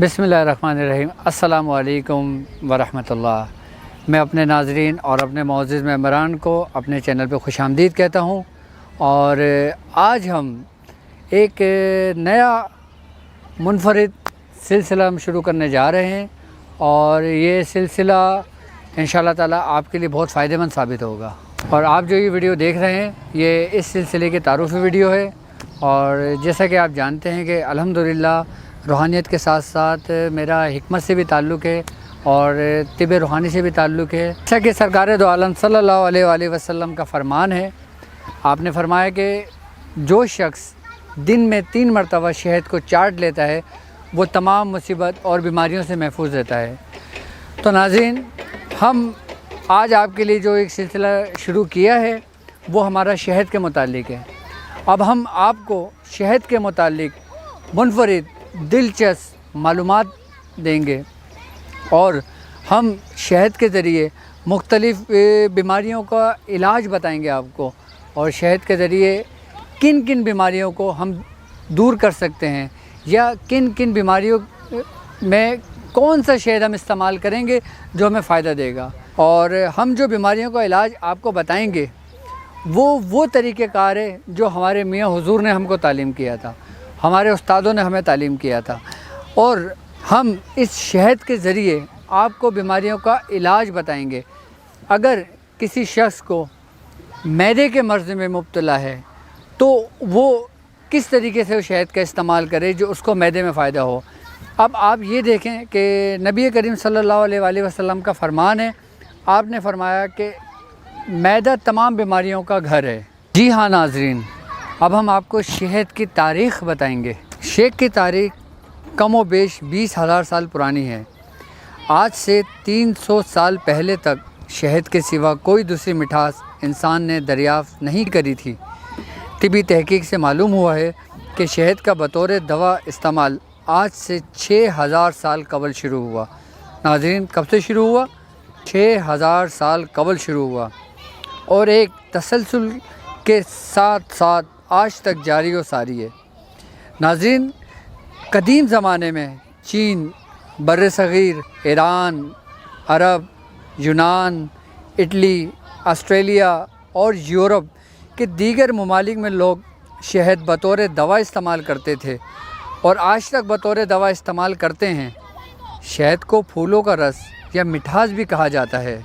बिस्मिल्लाहिर्रहमानिर्रहीम। अस्सलामु अलैकुम वरहमतुल्लाह। मैं अपने नाज़रीन और अपने मुअज़्ज़िज़ मेंबरान को अपने चैनल पे खुशामदीद कहता हूँ। और आज हम एक नया मुनफरिद सिलसिला हम शुरू करने जा रहे हैं और ये सिलसिला इंशाअल्लाह ताला आपके लिए बहुत फ़ायदेमंद साबित होगा। और आप जो ये वीडियो देख रहे हैं ये इस सिलसिले की तारुफ़ी वीडियो है। और जैसा कि आप जानते हैं कि अल्हम्दुलिल्लाह रूहानियत के साथ साथ मेरा हिकमत से भी ताल्लुक़ है और तिब रूहानी से भी ताल्लुक़ है। जैसा कि सरकार दो आलम सल्लल्लाहु अलैहि वसल्लम का फ़रमान है, आपने फ़रमाया कि जो शख्स दिन में 3 मरतबा शहद को चाट लेता है वो तमाम मुसीबत और बीमारियों से महफूज रहता है। तो नाज़रीन, हम आज आपके लिए जो एक सिलसिला शुरू किया है वो हमारा शहद के मुतालिक है। अब हम आपको शहद के मुतालिक मुनफरिद दिलचस्प मालूमात देंगे और हम शहद के ज़रिए मुख्तलिफ़ बीमारियों का इलाज बताएंगे आपको, और शहद के ज़रिए किन किन बीमारियों को हम दूर कर सकते हैं या किन किन बीमारियों में कौन सा शहद हम इस्तेमाल करेंगे जो हमें फ़ायदा देगा। और हम जो बीमारियों का इलाज आपको बताएंगे वो तरीक़ेकार है जो हमारे मियाँ हुज़ूर ने हमको तालीम किया था, हमारे उस्तादों ने हमें तालीम किया था। और हम इस शहद के ज़रिए आपको बीमारियों का इलाज बताएंगे। अगर किसी शख्स को मैदे के मर्ज़ में मुब्तला है तो वो किस तरीके से शहद का इस्तेमाल करे जो उसको मैदे में फ़ायदा हो। अब आप ये देखें कि नबी करीम सल्लल्लाहु अलैहि वसल्लम का फ़रमान है, आपने फ़रमाया कि मैदा तमाम बीमारियों का घर है। जी हाँ नाज़रीन, अब हम आपको शहद की तारीख़ बताएंगे। शहद की तारीख़ कम व बेश 20,000 साल पुरानी है। आज से 300 साल पहले तक शहद के सिवा कोई दूसरी मिठास इंसान ने दरियाफ़्त नहीं करी थी। तिबी तहकीक से मालूम हुआ है कि शहद का बतौर दवा इस्तेमाल आज से 6,000 साल कबल शुरू हुआ। नाज़रीन, कब से शुरू हुआ? 6,000 साल कबल शुरू हुआ और एक तसलसल के साथ साथ आज तक जारी व सारी है। नाज़रीन, कदीम ज़माने में चीन, बर्र-ए-सग़ीर, ईरान, अरब, यूनान, इटली, ऑस्ट्रेलिया और यूरोप के दीगर ममालिक में लोग शहद बतौर दवा इस्तेमाल करते थे और आज तक बतौर दवा इस्तेमाल करते हैं। शहद को फूलों का रस या मिठास भी कहा जाता है।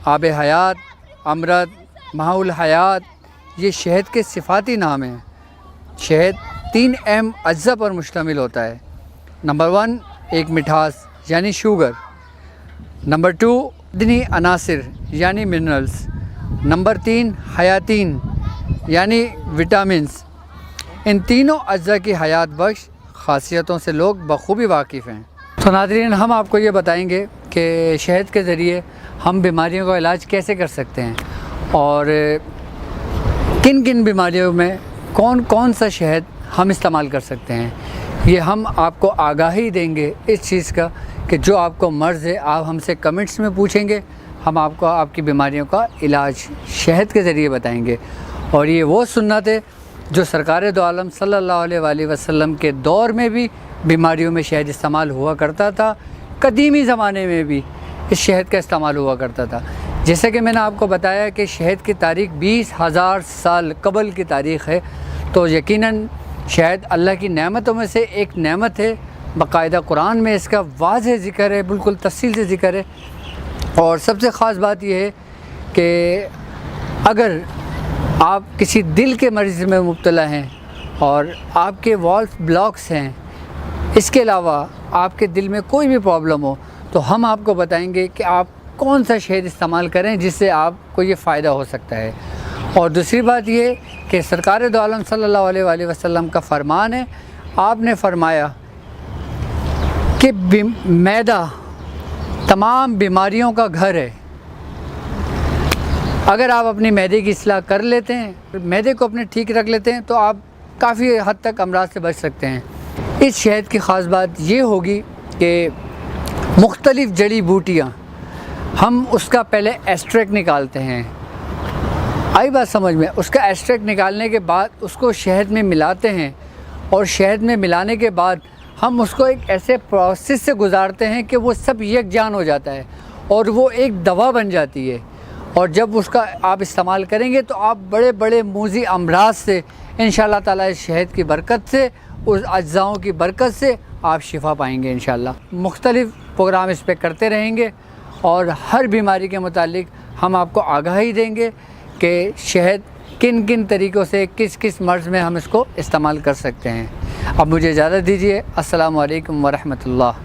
आब हयात, अमृत, माउल हयात ये शहद के सिफाती नाम हैं। शहद 3 अहम अज्जा पर मुश्तमिल होता है। नंबर 1 एक मिठास यानी शुगर, नंबर 2 मदनी अनासिर यानी मिनरल्स, नंबर 3 हयातीन यानी विटामिन्स। इन तीनों अज्जा की हयात बख्श ख़ासियतों से लोग बखूबी वाकिफ़ हैं। तो नाज़रीन, हम आपको ये बताएंगे कि शहद के ज़रिए हम बीमारियों का इलाज कैसे कर सकते हैं और किन किन बीमारियों में कौन कौन सा शहद हम इस्तेमाल कर सकते हैं। ये हम आपको आगाही देंगे इस चीज़ का कि जो आपको मर्ज़ है आप हमसे कमेंट्स में पूछेंगे, हम आपको आपकी बीमारियों का इलाज शहद के ज़रिए बताएंगे। और ये वो सुन्नत है जो सरकार दो आलम सल्लल्लाहु अलैहि वसल्लम के दौर में भी बीमारियों में शहद इस्तेमाल हुआ करता था। कदीमी ज़माने में भी इस शहद का इस्तेमाल हुआ करता था। जैसे कि मैंने आपको बताया कि शहद की तारीख़ 20,000 साल कबल की तारीख़ है, तो यकीनन शहद अल्लाह की नेमतों में से एक नेमत है। बाकायदा कुरान में इसका वाज़ेह ज़िक्र है, बिल्कुल तफ़सील से ज़िक्र है। और सबसे ख़ास बात यह है कि अगर आप किसी दिल के मरीज़ में मुब्तला हैं और आपके वॉल्व ब्लॉक्स हैं, इसके अलावा आपके दिल में कोई भी प्रॉब्लम हो, तो हम आपको बताएंगे कि आप कौन सा शहद इस्तेमाल करें जिससे आपको ये फ़ायदा हो सकता है। और दूसरी बात ये कि सरकार दो आलम सल्लल्लाहु अलैहि वसल्लम का फ़रमान है, आपने फ़रमाया कि मैदा तमाम बीमारियों का घर है। अगर आप अपनी मैदे की इस्लाह कर लेते हैं, मैदे को अपने ठीक रख लेते हैं, तो आप काफ़ी हद तक अमराज से बच सकते हैं। इस शहद की ख़ास बात ये होगी कि मुख्तलिफ़ जड़ी बूटियाँ, हम उसका पहले एक्सट्रैक्ट निकालते हैं। आई बात समझ में? उसका एक्सट्रैक्ट निकालने के बाद उसको शहद में मिलाते हैं और शहद में मिलाने के बाद ہم اس کو ایک ایسے پروسیس سے گزارتے ہیں کہ وہ سب یکجان ہو جاتا ہے اور وہ ایک دوا بن جاتی ہے، اور جب اس کا آپ استعمال کریں گے تو آپ بڑے بڑے موذی امراض سے انشاءاللہ تعالیٰ اس شہد کی برکت سے، اس اجزاؤں کی برکت سے آپ شفا پائیں گے انشاءاللہ۔ مختلف پروگرام اس پہ کرتے رہیں گے اور ہر بیماری کے متعلق ہم آپ کو آگاہی دیں گے کہ شہد کن کن طریقوں سے کس کس مرض میں ہم اس کو استعمال کر سکتے ہیں۔ اب مجھے اجازت دیجیے، السلام علیکم ورحمۃ اللہ۔